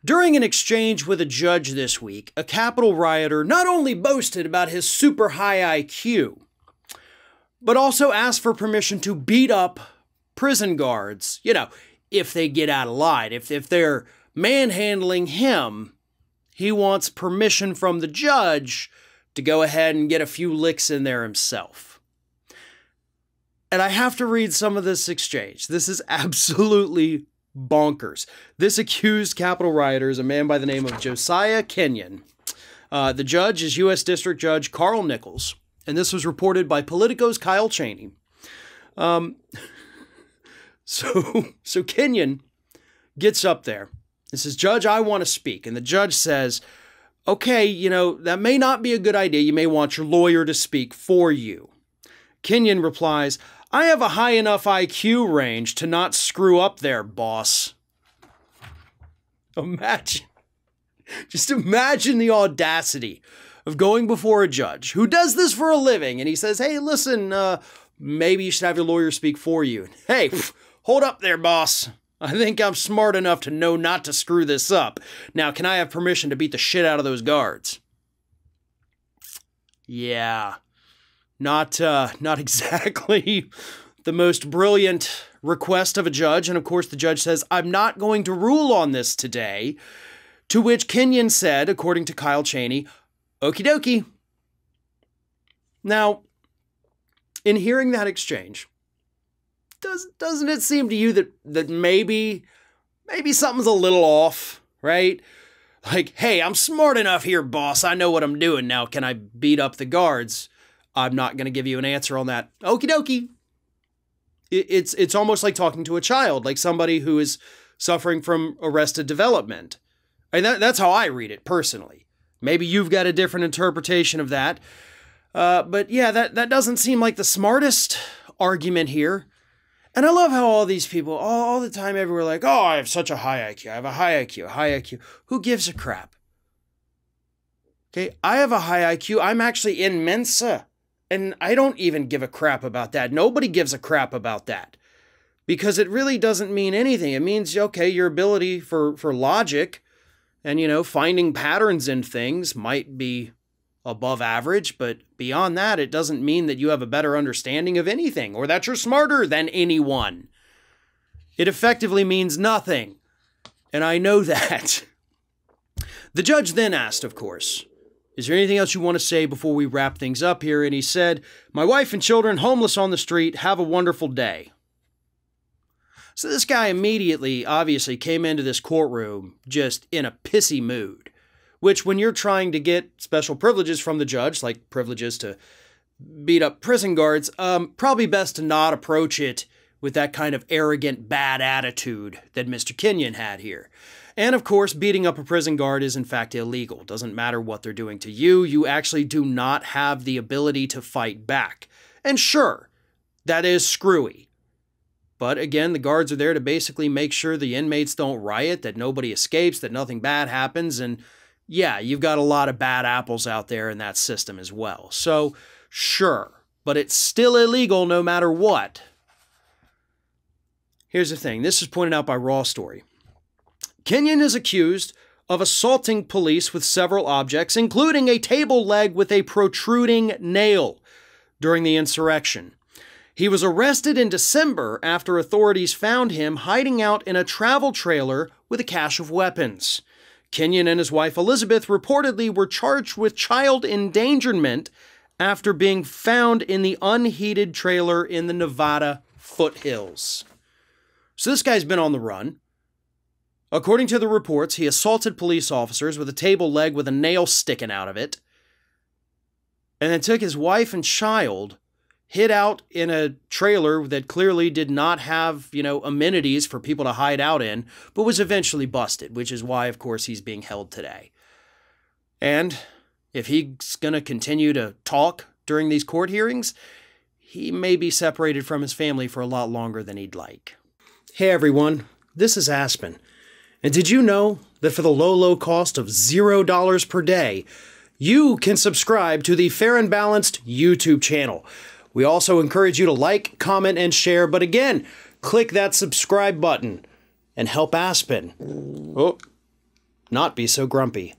During an exchange with a judge this week, a Capitol rioter not only boasted about his super high IQ, but also asked for permission to beat up prison guards, if they get out of line. If they're manhandling him, he wants permission from the judge to go ahead and get a few licks in there himself. And I have to read some of this exchange. This is absolutely bonkers. This accused Capitol rioter is a man by the name of Josiah Kenon. The judge is U.S. District Judge Carl Nichols, and this was reported by Politicos' Kyle Chaney. So Kenyon gets up there and says, "Judge, I want to speak." And the judge says, "Okay, that may not be a good idea. You may want your lawyer to speak for you." Kenyon replies, "I have a high enough IQ range to not screw up there, boss." Just imagine the audacity of going before a judge who does this for a living, and he says, "Hey, listen, maybe you should have your lawyer speak for you." "Hey, hold up there, boss. I think I'm smart enough to know not to screw this up. Now, can I have permission to beat the shit out of those guards?" Yeah. Not exactly the most brilliant request of a judge. And of course, the judge says, "I'm not going to rule on this today." To which Kenyon said, according to Kyle Chaney, "Okie dokie." Now, in hearing that exchange, doesn't it seem to you that maybe something's a little off, right? Like, "Hey, I'm smart enough here, boss. I know what I'm doing. Now, can I beat up the guards? I'm not going to give you an answer on that." Okie dokie. It's almost like talking to a child, like somebody who is suffering from arrested development. And that's how I read it personally. Maybe you've got a different interpretation of that. But yeah, that doesn't seem like the smartest argument here. And I love how all these people, all the time, everywhere, like, "Oh, I have such a high IQ. I have a high IQ, a high IQ." Who gives a crap? Okay, I have a high IQ. I'm actually in Mensa. And I don't even give a crap about that. Nobody gives a crap about that. Because it really doesn't mean anything. It means, okay, your ability for logic and, finding patterns in things might be above average. But beyond that, it doesn't mean that you have a better understanding of anything or that you're smarter than anyone. It effectively means nothing. And I know that. The judge then asked, of course, "Is there anything else you want to say before we wrap things up here?" And he said, "My wife and children homeless on the street. Have a wonderful day." So this guy immediately, obviously, came into this courtroom just in a pissy mood, which when you're trying to get special privileges from the judge, like privileges to beat up prison guards, probably best to not approach it with that kind of arrogant, bad attitude that Mr. Kenyon had here. And of course, beating up a prison guard is in fact illegal. Doesn't matter what they're doing to you. You actually do not have the ability to fight back. And sure, that is screwy. But again, the guards are there to basically make sure the inmates don't riot, that nobody escapes, that nothing bad happens. And yeah, you've got a lot of bad apples out there in that system as well. So sure, but it's still illegal no matter what. Here's the thing. This is pointed out by Raw Story. Kenyon is accused of assaulting police with several objects, including a table leg with a protruding nail, during the insurrection. He was arrested in December after authorities found him hiding out in a travel trailer with a cache of weapons. Kenyon and his wife Elizabeth reportedly were charged with child endangerment after being found in the unheated trailer in the Nevada foothills. So this guy's been on the run. According to the reports, he assaulted police officers with a table leg with a nail sticking out of it, and then took his wife and child, hid out in a trailer that clearly did not have, amenities for people to hide out in, but was eventually busted, which is why, of course, he's being held today. And if he's going to continue to talk during these court hearings, he may be separated from his family for a lot longer than he'd like. Hey everyone, this is Aspen. And did you know that for the low cost of $0 per day, you can subscribe to the Fair and Balanced YouTube channel? We also encourage you to like, comment, and share, but again, click that subscribe button and help Aspen. Oh, not be so grumpy.